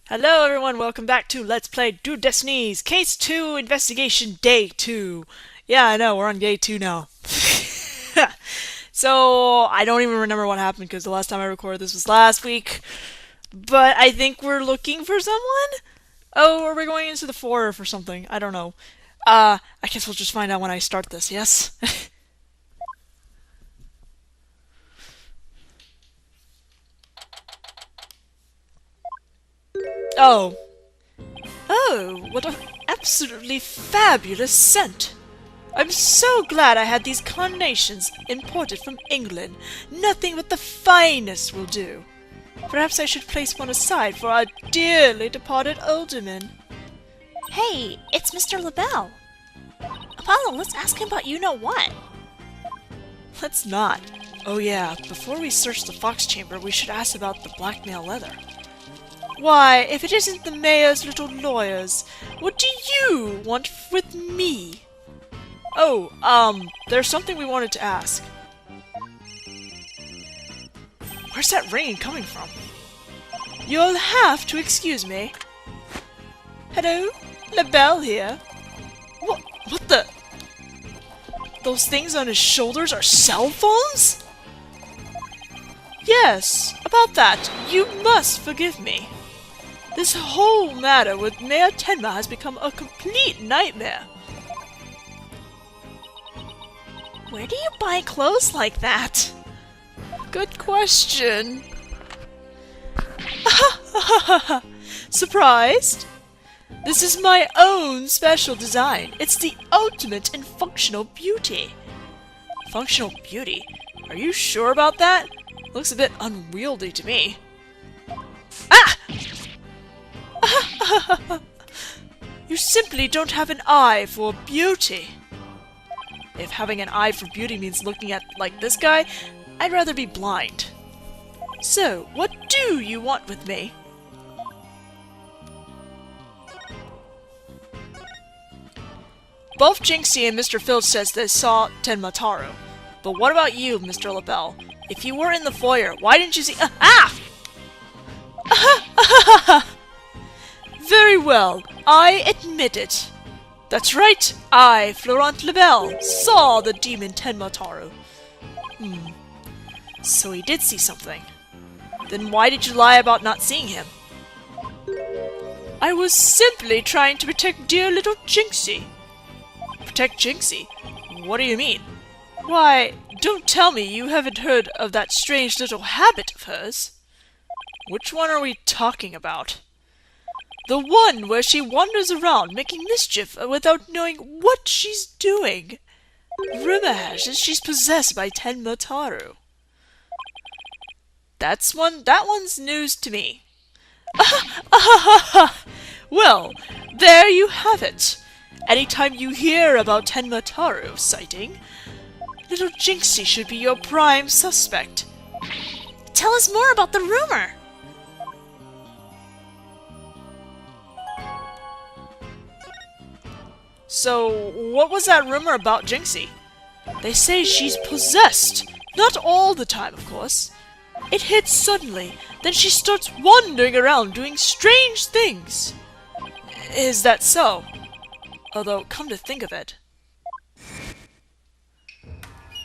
Hello everyone, welcome back to Let's Play Destinies, Case 2, Investigation Day 2. Yeah, I know, we're on Day 2 now. So, I don't even remember what happened because the last time I recorded this was last week. But I think we're looking for someone? Oh, or we're going into the foyer for something, I don't know. I guess we'll just find out when I start this, yes? Oh. Oh, what an absolutely fabulous scent! I'm so glad I had these carnations imported from England. Nothing but the finest will do. Perhaps I should place one aside for our dearly departed alderman. Hey, it's Mr. LBelle. Apollo, let's ask him about you-know-what. Let's not. Oh yeah, before we search the fox chamber, we should ask about the blackmail leather. Why, if it isn't the mayor's little lawyers, what do you want with me? Oh, there's something we wanted to ask. Where's that ringing coming from? You'll have to excuse me. Hello? LBelle here. What the? Those things on his shoulders are cell phones? Yes, about that, you must forgive me. This whole matter with Mayor Tenma has become a complete nightmare. Where do you buy clothes like that? Good question. Surprised? This is my own special design. It's the ultimate in functional beauty. Functional beauty? Are you sure about that? Looks a bit unwieldy to me. Ah! You simply don't have an eye for beauty. If having an eye for beauty means looking at, like, this guy, I'd rather be blind. So, what do you want with me? Both Jinxie and Mr. Filch says they saw Tenma Taro. But what about you, Mr. LBelle? If you were in the foyer, why didn't you see— Ah! Very well, I admit it. That's right, I, Florent LBelle, saw the demon Tenma Taro. So he did see something. Then why did you lie about not seeing him? I was simply trying to protect dear little Jinxie. Protect Jinxie? What do you mean? Why, don't tell me you haven't heard of that strange little habit of hers. Which one are we talking about? The one where she wanders around making mischief without knowing what she's doing. Rumor has it she's possessed by Tenma Taro. That one's news to me. Well, there you have it. Anytime you hear about Tenma Taro sighting, little Jinxie should be your prime suspect. Tell us more about the rumor. So, what was that rumor about Jinxie? They say she's possessed. Not all the time, of course. It hits suddenly, then she starts wandering around doing strange things. Is that so? Although, come to think of it...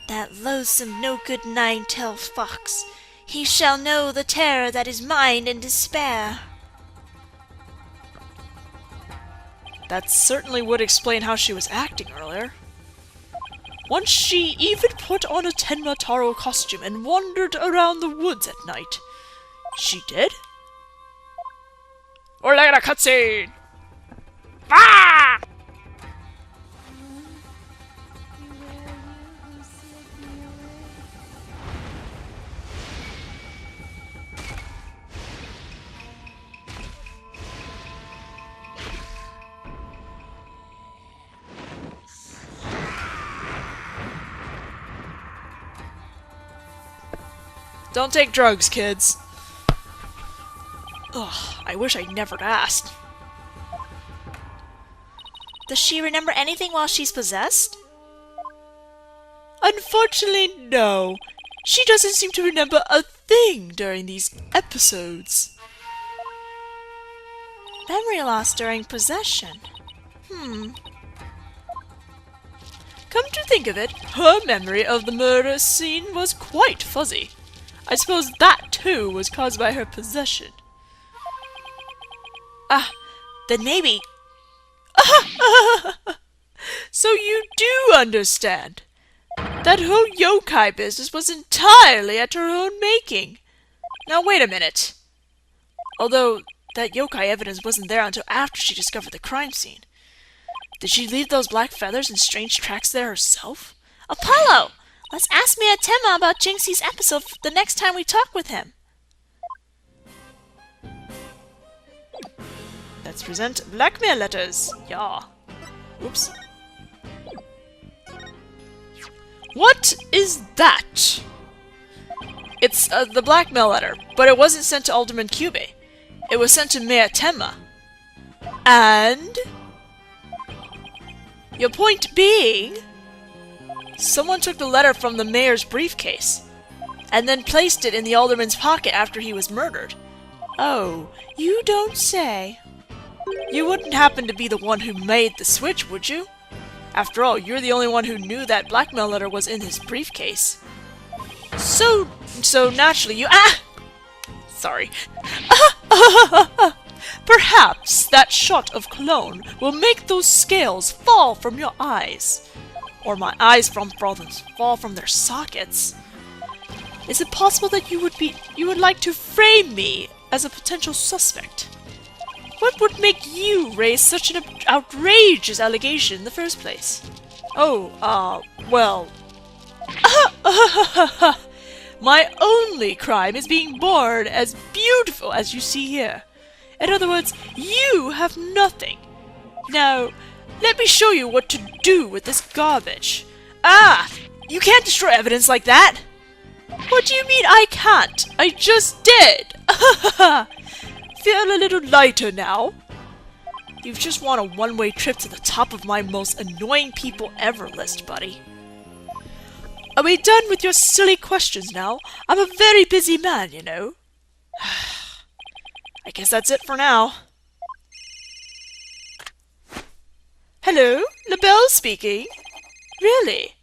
That loathsome no-good nine-tailed fox. He shall know the terror that is mine in despair. That certainly would explain how she was acting earlier. Once she even put on a Tenma Taro costume and wandered around the woods at night. She did? Or like a cutscene! Ah! Don't take drugs, kids. Ugh, I wish I'd never asked. Does she remember anything while she's possessed? Unfortunately, no. She doesn't seem to remember a thing during these episodes. Memory loss during possession. Come to think of it, her memory of the murder scene was quite fuzzy. I suppose that, too, was caused by her possession. Ah, then maybe... So you do understand. That whole yokai business was entirely at her own making. Now wait a minute. Although, that yokai evidence wasn't there until after she discovered the crime scene. Did she leave those black feathers and strange tracks there herself? Apollo! Let's ask Miyatema about Jinxie's episode the next time we talk with him. Let's present blackmail letters. Yeah. Oops. What is that? It's the blackmail letter, but it wasn't sent to Alderman Kyubey. It was sent to Miyatema. And... your point being... someone took the letter from the mayor's briefcase, and then placed it in the alderman's pocket after he was murdered. Oh, you don't say. You wouldn't happen to be the one who made the switch, would you? After all, you're the only one who knew that blackmail letter was in his briefcase. So naturally you— Sorry. Perhaps that shot of cologne will make those scales fall from your eyes. Or my eyes fall from their sockets. Is it possible that you would like to frame me as a potential suspect? What would make you raise such an outrageous allegation in the first place? Oh, well... My only crime is being born as beautiful as you see here. In other words, you have nothing. Now, let me show you what to do with this garbage. Ah! You can't destroy evidence like that! What do you mean I can't? I just did! Feel a little lighter now? You've just won a one-way trip to the top of my most annoying people ever list, buddy. Are we done with your silly questions now? I'm a very busy man, you know. I guess that's it for now. Hello, LBelle speaking. Really?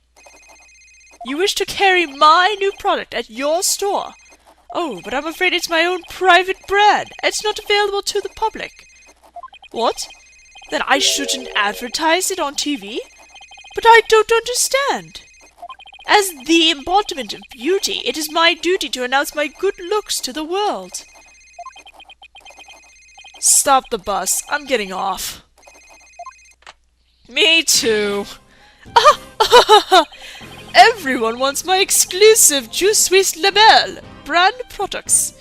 You wish to carry my new product at your store? Oh, but I'm afraid it's my own private brand. It's not available to the public. What? Then I shouldn't advertise it on TV? But I don't understand. As the embodiment of beauty, it is my duty to announce my good looks to the world. Stop the bus. I'm getting off. Me too. Everyone wants my exclusive Jus Suisse LBelle brand products.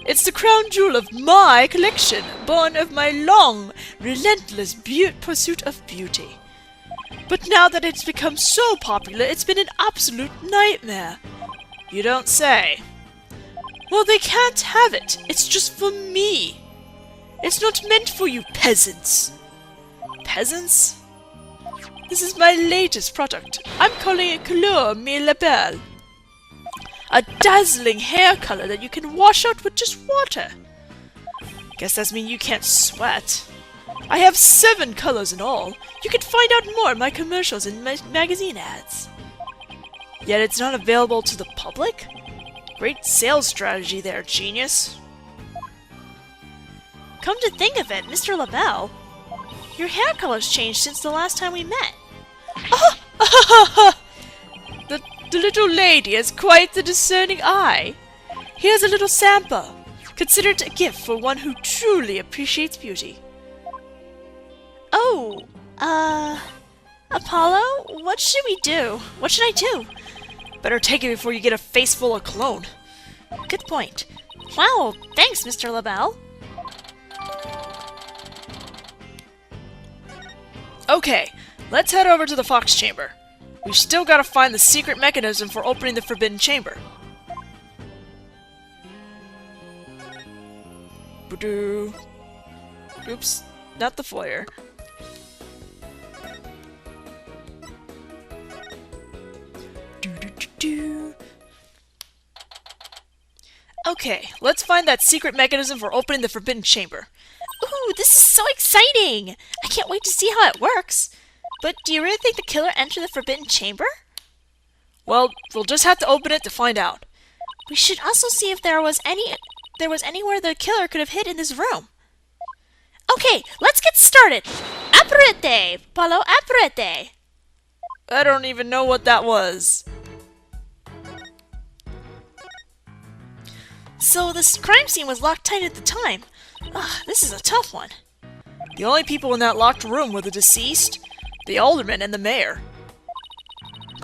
It's the crown jewel of my collection, born of my long, relentless pursuit of beauty. But now that it's become so popular, it's been an absolute nightmare. You don't say. Well, they can't have it. It's just for me. It's not meant for you peasants. Peasants? This is my latest product. I'm calling it Couleur Me LBelle. A dazzling hair color that you can wash out with just water. Guess that means you can't sweat. I have 7 colors in all. You can find out more in my commercials and my magazine ads. Yet it's not available to the public? Great sales strategy there, genius. Come to think of it, Mr. LBelle, your hair color's changed since the last time we met. The little lady has quite the discerning eye. Here's a little sample. Consider it a gift for one who truly appreciates beauty. Oh, Apollo, what should we do? What should I do? Better take it before you get a face full of cologne. Good point. Wow, thanks, Mr. LBelle. Okay, let's head over to the Fox Chamber. We've still got to find the secret mechanism for opening the Forbidden Chamber. Ba-doo. Oops, not the foyer. Do-do-do-do. Okay, let's find that secret mechanism for opening the Forbidden Chamber. Ooh, this is so exciting! I can't wait to see how it works. But do you really think the killer entered the forbidden chamber? Well, we'll just have to open it to find out. We should also see if there was anywhere the killer could have hid in this room. Okay, let's get started. Aprete, Paulo, aprete. I don't even know what that was. So this crime scene was locked tight at the time. Ugh, this is a tough one. The only people in that locked room were the deceased, the alderman, and the mayor.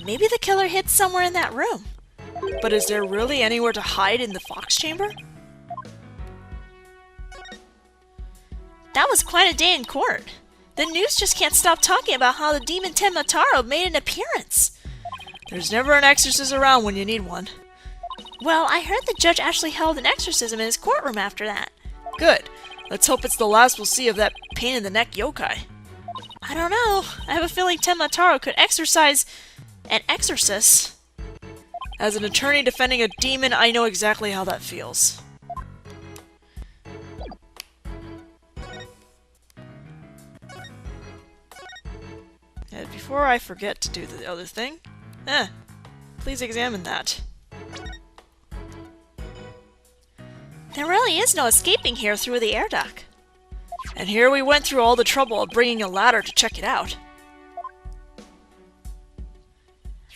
Maybe the killer hid somewhere in that room. But is there really anywhere to hide in the fox chamber? That was quite a day in court. The news just can't stop talking about how the demon Tenmataro made an appearance. There's never an exorcist around when you need one. Well, I heard the judge actually held an exorcism in his courtroom after that. Good. Let's hope it's the last we'll see of that pain-in-the-neck yokai. I don't know. I have a feeling Tenmataro could exorcise an exorcist. As an attorney defending a demon, I know exactly how that feels. And before I forget to do the other thing, please examine that. There really is no escaping here through the air duct. And here we went through all the trouble of bringing a ladder to check it out.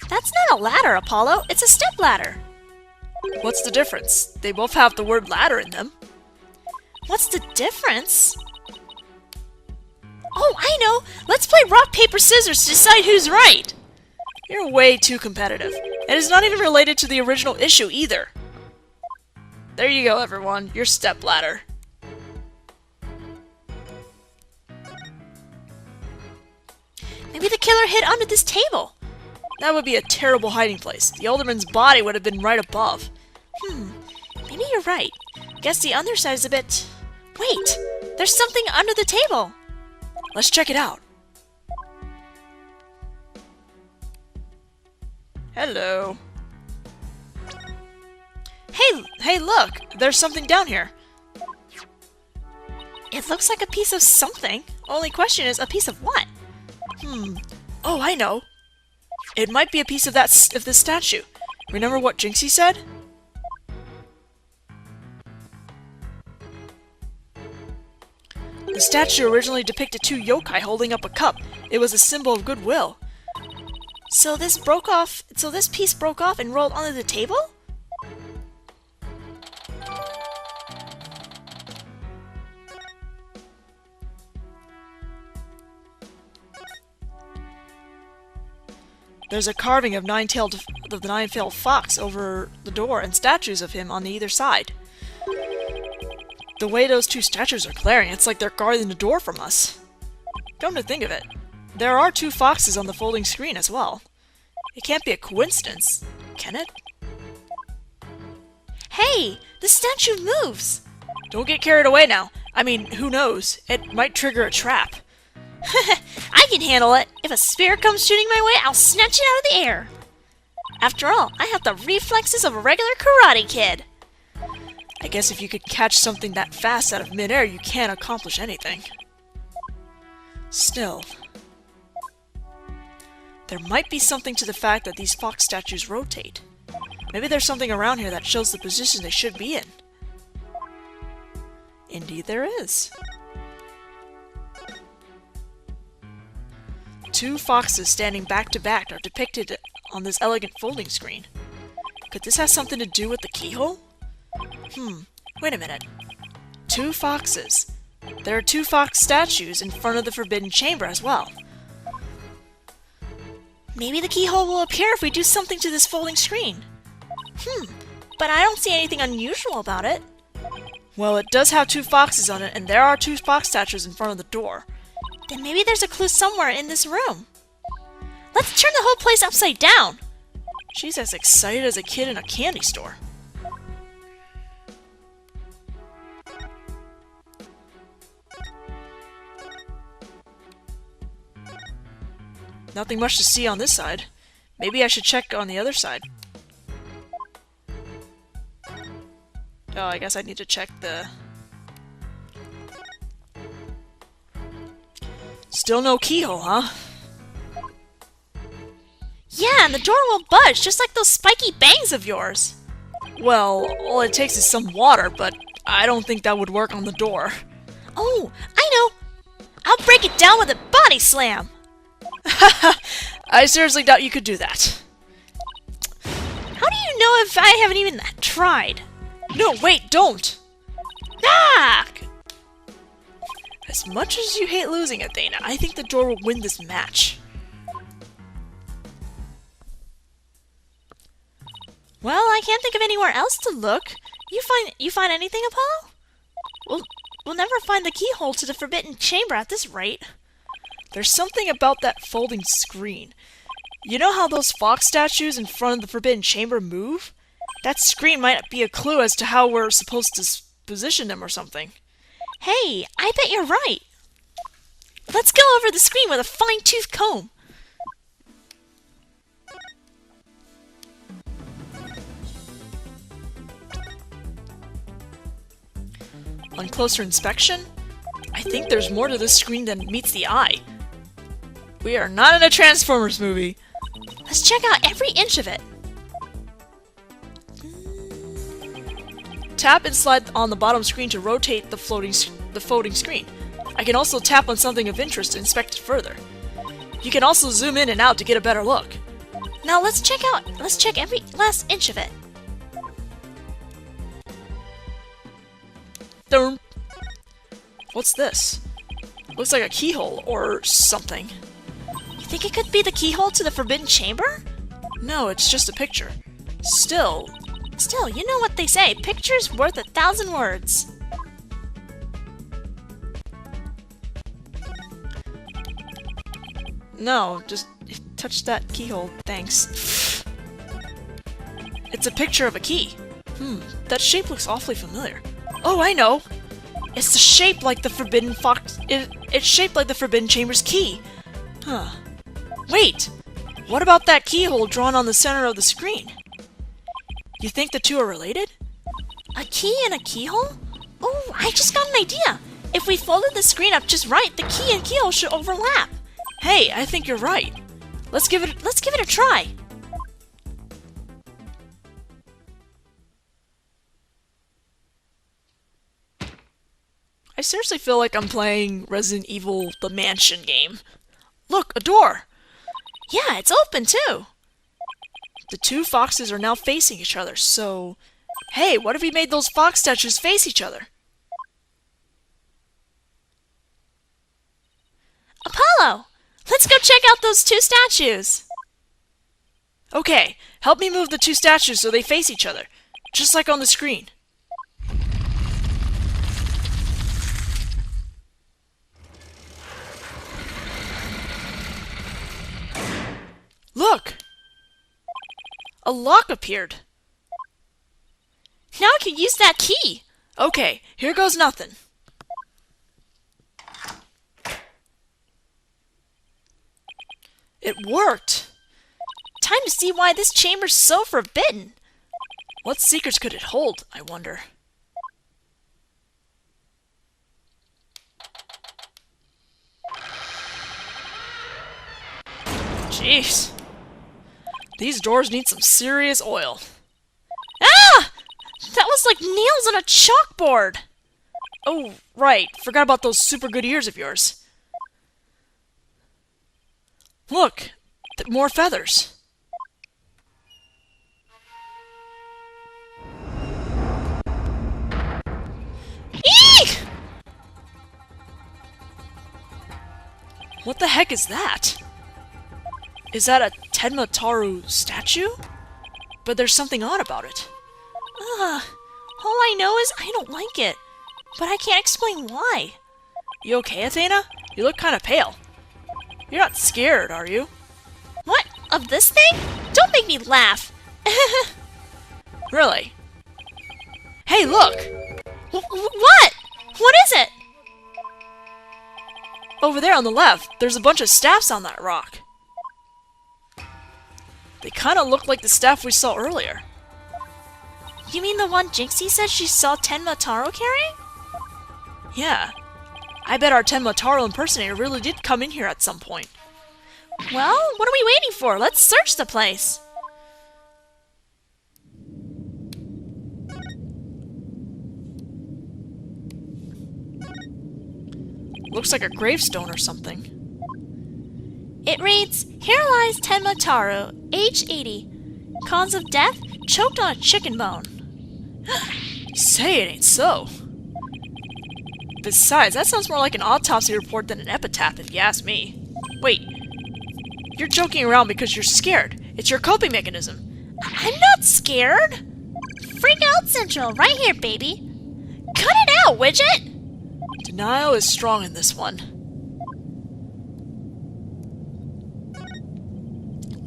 That's not a ladder, Apollo. It's a stepladder. What's the difference? They both have the word ladder in them. What's the difference? Oh, I know! Let's play rock, paper, scissors to decide who's right! You're way too competitive. And it's not even related to the original issue either. There you go, everyone. Your stepladder. Maybe the killer hid under this table. That would be a terrible hiding place. The alderman's body would have been right above. Maybe you're right. Guess the underside is a bit... Wait! There's something under the table! Let's check it out. Hello. Hey, look! There's something down here. It looks like a piece of something. Only question is, a piece of what? Oh, I know. It might be a piece of this statue. Remember what Jinxie said? The statue originally depicted two yokai holding up a cup. It was a symbol of goodwill. So this piece broke off and rolled onto the table? There's a carving of the nine-tailed fox over the door and statues of him on either side. The way those two statues are glaring, it's like they're guarding the door from us. Come to think of it, there are two foxes on the folding screen as well. It can't be a coincidence, can it? Hey! The statue moves! Don't get carried away now. I mean, who knows? It might trigger a trap. I can handle it! If a spirit comes shooting my way, I'll snatch it out of the air! After all, I have the reflexes of a regular karate kid! I guess if you could catch something that fast out of midair, you can't accomplish anything. Still, there might be something to the fact that these fox statues rotate. Maybe there's something around here that shows the position they should be in. Indeed there is. Two foxes standing back to back are depicted on this elegant folding screen. Could this have something to do with the keyhole? Wait a minute. Two foxes. There are two fox statues in front of the forbidden chamber as well. Maybe the keyhole will appear if we do something to this folding screen. But I don't see anything unusual about it. Well, it does have two foxes on it, and there are two fox statues in front of the door. Then maybe there's a clue somewhere in this room. Let's turn the whole place upside down! She's as excited as a kid in a candy store. Nothing much to see on this side. Maybe I should check on the other side. Oh, I guess I need to check the... Still no keyhole, huh? Yeah, and the door won't budge, just like those spiky bangs of yours. Well, all it takes is some water, but I don't think that would work on the door. Oh, I know! I'll break it down with a body slam! I seriously doubt you could do that. How do you know if I haven't even tried? No, wait, don't! Ah! As much as you hate losing, Athena, I think the door will win this match. Well, I can't think of anywhere else to look. You find anything, Apollo? We'll never find the keyhole to the forbidden chamber at this rate. There's something about that folding screen. You know how those fox statues in front of the forbidden chamber move? That screen might be a clue as to how we're supposed to position them or something. Hey, I bet you're right. Let's go over the screen with a fine-tooth comb. On closer inspection, I think there's more to this screen than meets the eye. We are not in a Transformers movie. Let's check out every inch of it. Tap and slide on the bottom screen to rotate the floating screen. I can also tap on something of interest to inspect it further. You can also zoom in and out to get a better look. Now let's check every last inch of it. Dum. What's this? Looks like a keyhole or something. You think it could be the keyhole to the forbidden chamber? No, it's just a picture. Still, you know what they say, picture's worth 1,000 words. no, just touch that keyhole, thanks. It's a picture of a key. That shape looks awfully familiar. Oh, I know! It's the shape like the forbidden fox. It's shaped like the forbidden chamber's key. Huh. Wait! What about that keyhole drawn on the center of the screen? You think the two are related? A key and a keyhole? Oh, I just got an idea! If we folded the screen up just right, the key and keyhole should overlap. Hey, I think you're right. Let's give it a try. I seriously feel like I'm playing Resident Evil the Mansion game. Look, a door! Yeah, it's open too. The two foxes are now facing each other, so... Hey, what if we made those fox statues face each other? Apollo! Let's go check out those two statues! Okay, help me move the two statues so they face each other, just like on the screen. Look! A lock appeared. Now I can use that key. Okay, here goes nothing. It worked! Time to see why this chamber's so forbidden. What secrets could it hold, I wonder? Jeez. These doors need some serious oil. Ah! That was like nails on a chalkboard! Oh, right. Forgot about those super good ears of yours. Look! More feathers. Eek! What the heck is that? Is that a Tenma statue? But there's something odd about it. All I know is I don't like it. But I can't explain why. You okay, Athena? You look kind of pale. You're not scared, are you? What? Of this thing? Don't make me laugh. Really? Hey, look! What? What is it? Over there on the left, there's a bunch of staffs on that rock. They kind of look like the staff we saw earlier. You mean the one Jinxie said she saw Tenma carrying? Yeah. I bet our Tenmataro impersonator really did come in here at some point. Well, what are we waiting for? Let's search the place. Looks like a gravestone or something. It reads, "Here lies Tenmataro, age 80. Cause of death, choked on a chicken bone." Say it ain't so. Besides, that sounds more like an autopsy report than an epitaph, if you ask me. Wait, you're joking around because you're scared. It's your coping mechanism. I'm not scared. Freak out central, right here, baby. Cut it out, Widget! Denial is strong in this one.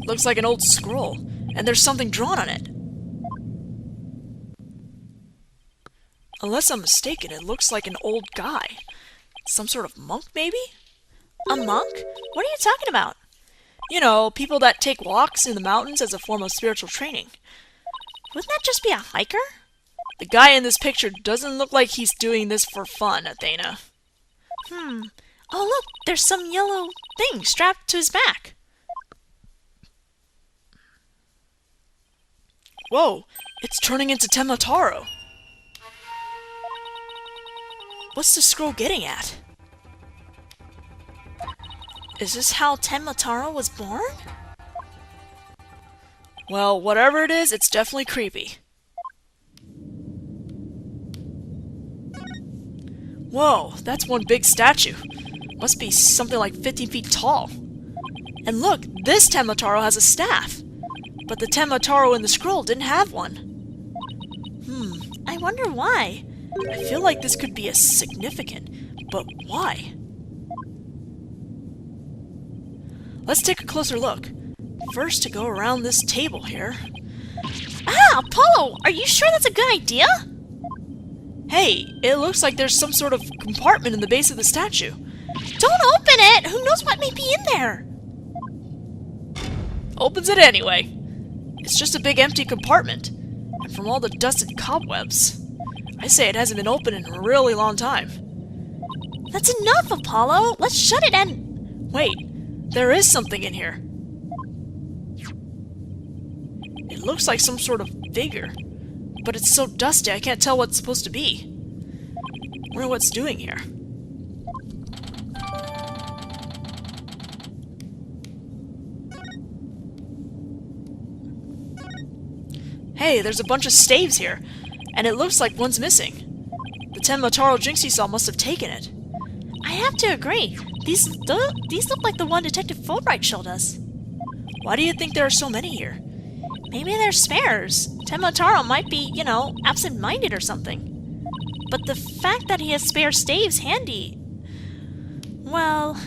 Looks like an old scroll, and there's something drawn on it. Unless I'm mistaken, it looks like an old guy. Some sort of monk, maybe? A monk? What are you talking about? You know, people that take walks in the mountains as a form of spiritual training. Wouldn't that just be a hiker? The guy in this picture doesn't look like he's doing this for fun, Athena. Oh, look, there's some yellow thing strapped to his back. Whoa, it's turning into Tenmataro. What's the scroll getting at? Is this how Tenmataro was born? Well, whatever it is, it's definitely creepy. Whoa, that's one big statue. Must be something like 15 feet tall. And look, this Tenmataro has a staff. But the Tenmataro in the scroll didn't have one. I wonder why. I feel like this could be a significant, but why? Let's take a closer look. First, to go around this table here. Ah, Apollo! Are you sure that's a good idea? Hey, it looks like there's some sort of compartment in the base of the statue. Don't open it! Who knows what may be in there? Opens it anyway. It's just a big empty compartment. And from all the dust and cobwebs, I say it hasn't been open in a really long time. That's enough, Apollo! Let's shut it and... Wait, there is something in here. It looks like some sort of figure, but it's so dusty I can't tell what it's supposed to be. Wonder what it's doing here. Hey, there's a bunch of staves here, and it looks like one's missing. The Tenmataro Jinxie saw must have taken it. I have to agree. These look like the one Detective Fulbright showed us. Why do you think there are so many here? Maybe they're spares. Tenmataro might be, you know, absent-minded or something. But the fact that he has spare staves handy... well,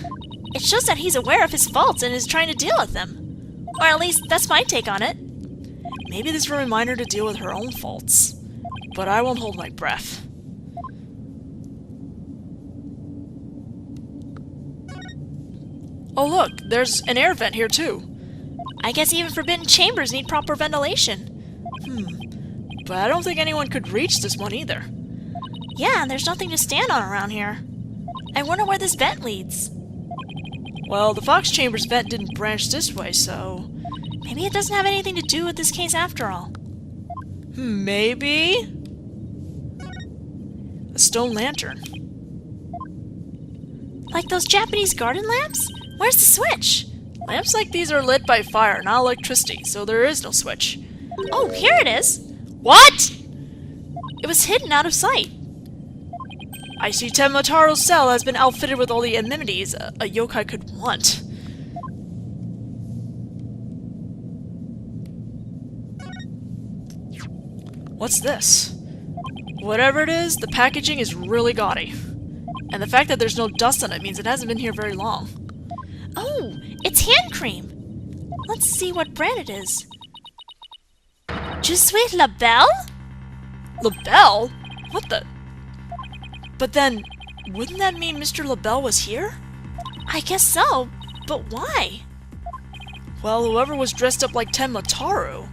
it shows that he's aware of his faults and is trying to deal with them. Or at least, that's my take on it. Maybe this is a reminder to deal with her own faults. But I won't hold my breath. Oh look, there's an air vent here too. I guess even forbidden chambers need proper ventilation. But I don't think anyone could reach this one either. Yeah, and there's nothing to stand on around here. I wonder where this vent leads. Well, the Fox Chambers vent didn't branch this way, so... maybe it doesn't have anything to do with this case after all. Maybe? A stone lantern. Like those Japanese garden lamps? Where's the switch? Lamps like these are lit by fire, not electricity, so there is no switch. Oh, here it is! What?! It was hidden out of sight. I see Tenmataro's cell has been outfitted with all the amenities a yokai could want. What's this? Whatever it is, the packaging is really gaudy. And the fact that there's no dust on it means it hasn't been here very long. Oh, it's hand cream. Let's see what brand it is. Je suis LBelle? LBelle? What the? But then, wouldn't that mean Mr. LBelle was here? I guess so, but why? Well, whoever was dressed up like Tenmataro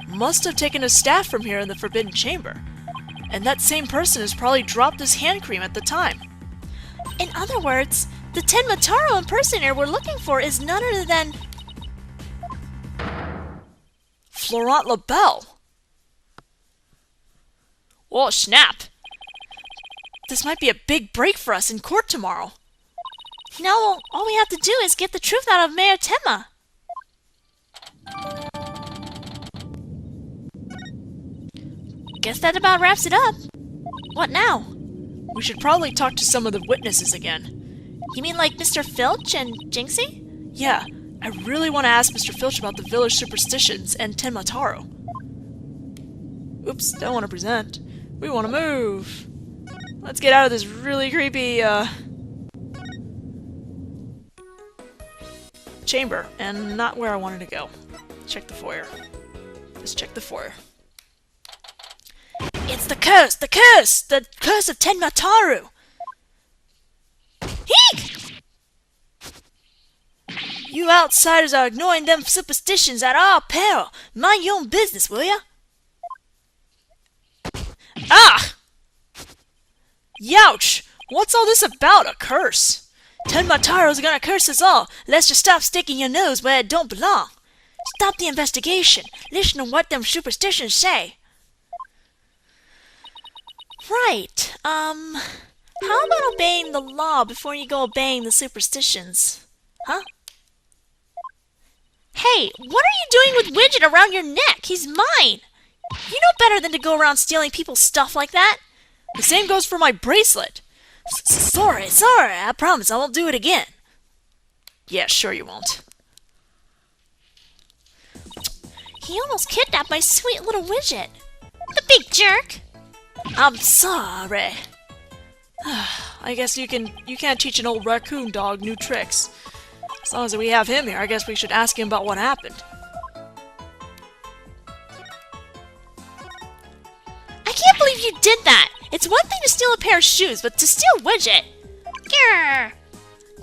must have taken a staff from here in the Forbidden Chamber. And that same person has probably dropped this hand cream at the time. In other words, the Tenmataro impersonator we're looking for is none other than... Florent LBelle. Oh, snap. This might be a big break for us in court tomorrow. No, all we have to do is get the truth out of Mayor Tenma. Guess that about wraps it up. What now? We should probably talk to some of the witnesses again. You mean like Mr. Filch and Jinxie? Yeah, I really want to ask Mr. Filch about the village superstitions and Tenmataro. Oops, don't want to present. We want to move. Let's get out of this really creepy, chamber, and not where I wanted to go. Check the foyer. Let's check the foyer. It's the curse! The curse! The curse of Tenmataru! Heek! You outsiders are ignoring them superstitions at our peril. Mind your own business, will ya? Ah! Youch! What's all this about? A curse? Tenmataru's gonna curse us all, lest you stop sticking your nose where it don't belong. Stop the investigation. Listen to what them superstitions say. Right, how about obeying the law before you go obeying the superstitions? Huh? Hey, what are you doing with Widget around your neck? He's mine! You know better than to go around stealing people's stuff like that. The same goes for my bracelet. Sorry, I promise I won't do it again. Yeah, sure you won't. He almost kidnapped my sweet little Widget. The big jerk! I'm sorry. I guess you can't teach an old raccoon dog new tricks. As long as we have him here, I guess we should ask him about what happened. I can't believe you did that! It's one thing to steal a pair of shoes, but to steal Widget! Grr!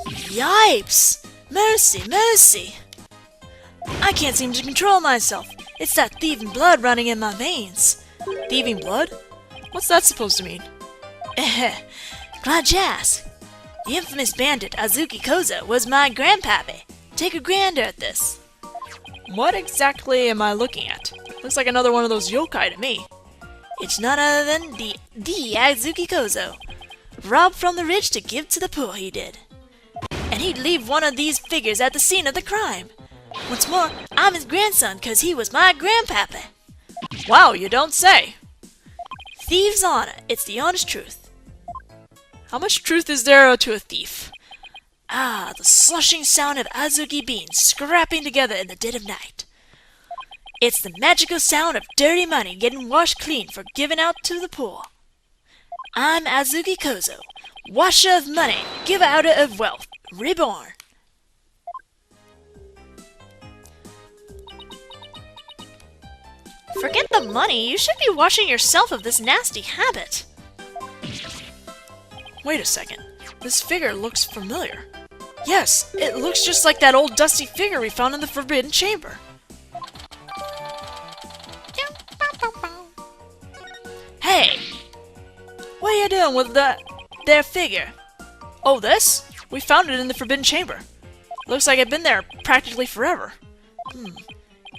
Yipes! Mercy, mercy! I can't seem to control myself. It's that thieving blood running in my veins. Thieving blood? What's that supposed to mean? Glad you asked. The infamous bandit Azuki Kozo was my grandpappy. Take a grander at this. What exactly am I looking at? Looks like another one of those yokai to me. It's none other than the Azuki Kozo. Robbed from the rich to give to the poor, he did. And he'd leave one of these figures at the scene of the crime. What's more, I'm his grandson, 'cause he was my grandpappy. Wow, you don't say. Thieves' honor, it's the honest truth. How much truth is there to a thief? Ah, the slushing sound of Azuki beans scrapping together in the dead of night. It's the magical sound of dirty money getting washed clean for giving out to the poor. I'm Azuki Kozo, washer of money, giver outer of wealth, reborn. Forget the money, you should be washing yourself of this nasty habit. Wait a second, this figure looks familiar. Yes, it looks just like that old dusty figure we found in the Forbidden Chamber. Hey! What are you doing with their figure? Oh, this? We found it in the Forbidden Chamber. Looks like it's been there practically forever.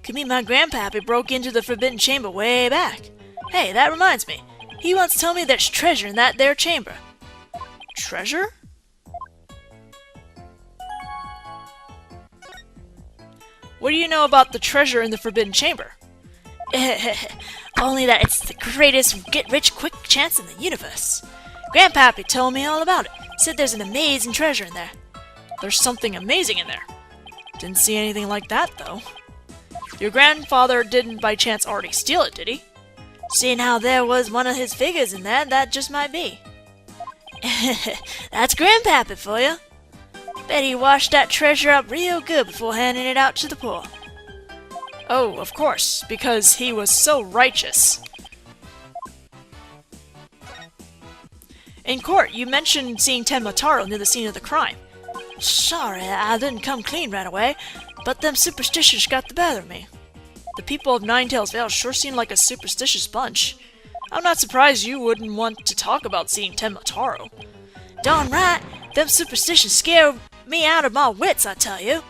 Could be my grandpappy broke into the Forbidden Chamber way back. Hey, that reminds me. He once told me there's treasure in that there chamber. Treasure? What do you know about the treasure in the Forbidden Chamber? Only that it's the greatest get-rich-quick chance in the universe. Grandpappy told me all about it. Said there's an amazing treasure in there. There's something amazing in there. Didn't see anything like that, though. Your grandfather didn't by chance already steal it, did he? Seeing how there was one of his figures in there, that just might be. That's Grandpappy for you. Bet he washed that treasure up real good before handing it out to the poor. Oh, of course, because he was so righteous. In court, you mentioned seeing Tenmataro near the scene of the crime. Sorry, I didn't come clean right away, but them superstitions got the better of me. The people of Ninetales Vale sure seem like a superstitious bunch. I'm not surprised you wouldn't want to talk about seeing Tenmataro. Darn right, Them superstitions scare me out of my wits, I tell you.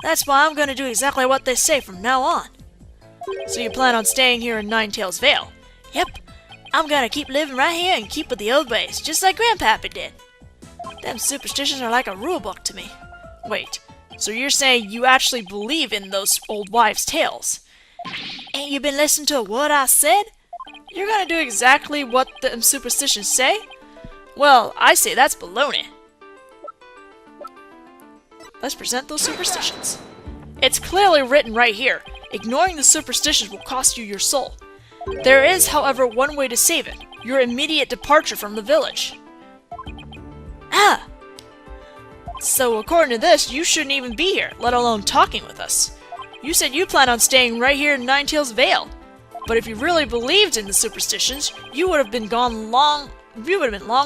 That's why I'm gonna do exactly what they say from now on. So you plan on staying here in Ninetails Vale? Yep, I'm gonna keep living right here and keep with the old ways, just like Grandpappy did. Them superstitions are like a rule book to me. Wait, so you're saying you actually believe in those old wives' tales? Ain't you been listening to what I said? You're gonna do exactly what the superstitions say? Well, I say that's baloney. Let's present those superstitions. It's clearly written right here. Ignoring the superstitions will cost you your soul. There is, however, one way to save it. Your immediate departure from the village. Ah! So according to this, you shouldn't even be here, let alone talking with us. You said you plan on staying right here in Ninetails Vale. But if you really believed in the superstitions, you would have been long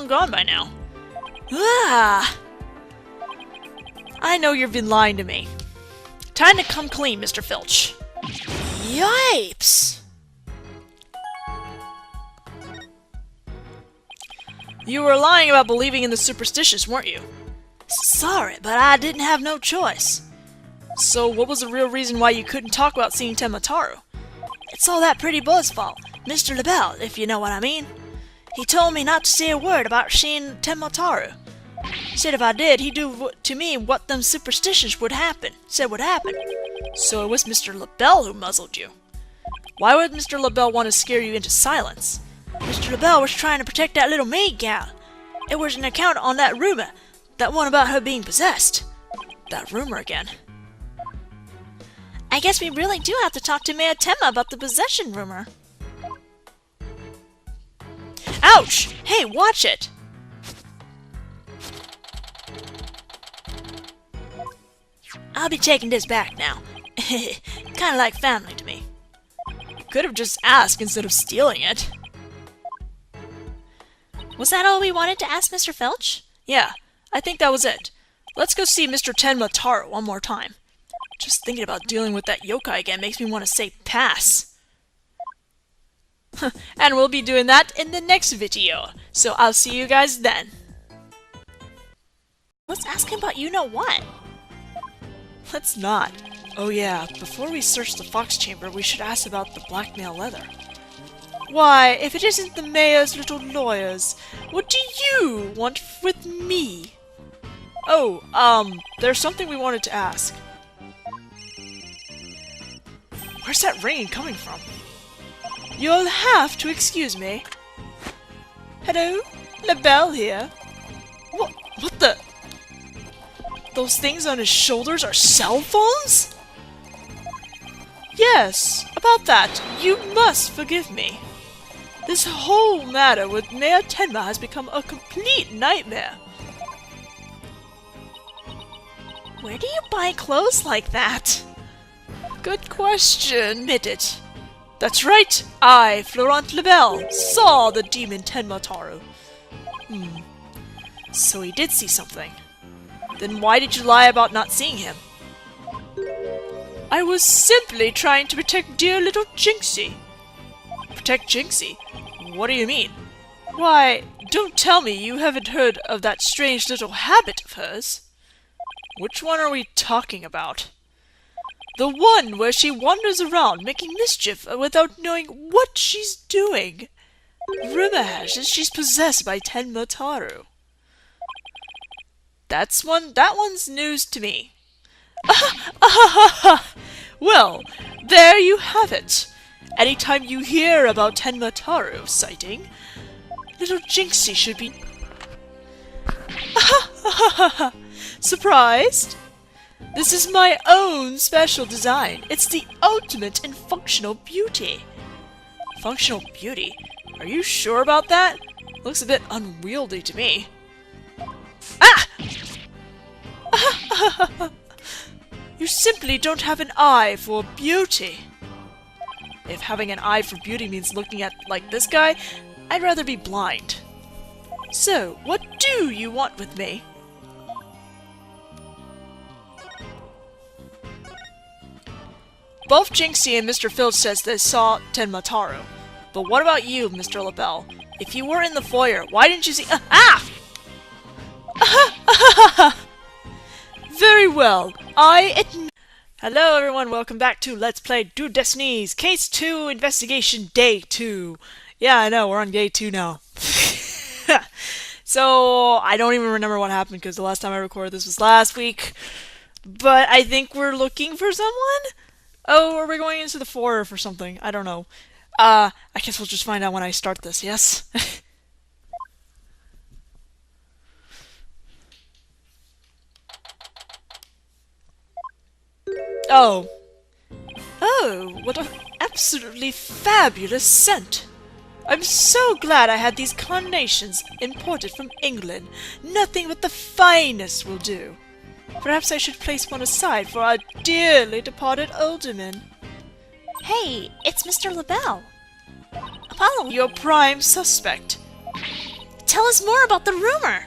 gone by now. Ah! I know you've been lying to me. Time to come clean, Mr. Filch. Yipes! You were lying about believing in the superstitions, weren't you? Sorry, but I didn't have no choice. So what was the real reason why you couldn't talk about seeing Temotaro? It's all that pretty boy's fault, Mr. LBelle, if you know what I mean. He told me not to say a word about seeing Temotaro. Said if I did, he'd do to me what them superstitions would happen. So it was Mr. LBelle who muzzled you. Why would Mr. LBelle want to scare you into silence? Mr. LBelle was trying to protect that little maid gal. It was an account on that rumor, that one about her being possessed. That rumor again. I guess we really do have to talk to Mayor Temma about the possession rumor. Ouch! Hey, watch it! I'll be taking this back now. Kinda like family to me. Could have just asked instead of stealing it. Was that all we wanted to ask Mr. Filch? Yeah, I think that was it. Let's go see Mr. Tenmataro one more time. Just thinking about dealing with that yokai again makes me want to say pass. And we'll be doing that in the next video, so I'll see you guys then. Let's ask him about you-know-what. Let's not. Oh yeah, before we search the fox chamber, we should ask about the blackmail leather. Why, if it isn't the mayor's little lawyers, what do you want with me? Oh, there's something we wanted to ask. Where's that ringing coming from? You'll have to excuse me. Hello? LBelle here. What the? Those things on his shoulders are cell phones? Yes, about that, you must forgive me. This whole matter with Mayor Tenma has become a complete nightmare. Where do you buy clothes like that? Good question, admit it. That's right, I, Florent LBelle, saw the demon Tenmataro. So he did see something. Then why did you lie about not seeing him? I was simply trying to protect dear little Jinxie. Protect Jinxie? What do you mean? Why, don't tell me you haven't heard of that strange little habit of hers. Which one are we talking about? The one where she wanders around making mischief without knowing what she's doing. Rumor has it she's possessed by Tenmataro. That one's news to me. Well, there you have it. Anytime you hear about Tenmataro sighting, little Jinxie should be... Surprised? This is my own special design. It's the ultimate in functional beauty. Functional beauty? Are you sure about that? Looks a bit unwieldy to me. Ah! You simply don't have an eye for beauty. If having an eye for beauty means looking at, like this guy, I'd rather be blind. So, what do you want with me? Both Jinxie and Mr. Filch says they saw Tenmataro. But what about you, Mr. LBelle? If you were in the foyer, why didn't you see— well. I admit... Hello everyone, welcome back to Let's Play Do Destinies, Case 2, Investigation Day 2. Yeah, I know, we're on Day 2 now. So, I don't even remember what happened because the last time I recorded this was last week. But I think we're looking for someone? Oh, are we going into the forest or something? I don't know. I guess we'll just find out when I start this, yes? Oh. Oh, what an absolutely fabulous scent! I'm so glad I had these carnations imported from England. Nothing but the finest will do. Perhaps I should place one aside for our dearly departed alderman. Hey, it's Mr. LBelle. Apollo, Your prime suspect. tell us more about the rumor.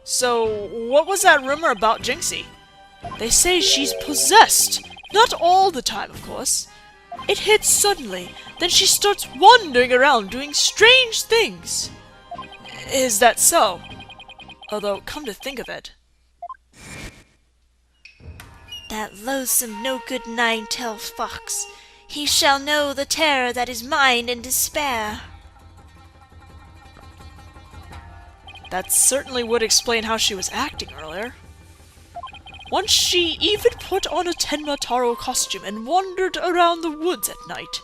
So, what was that rumor about Jinxie? They say she's possessed. Not all the time, of course. It hits suddenly, then she starts wandering around doing strange things. Is that so? Although, come to think of it... That loathsome no-good nine-tailed fox. He shall know the terror that is mine in despair. That certainly would explain how she was acting earlier. Once she even put on a Tenma Taro costume and wandered around the woods at night.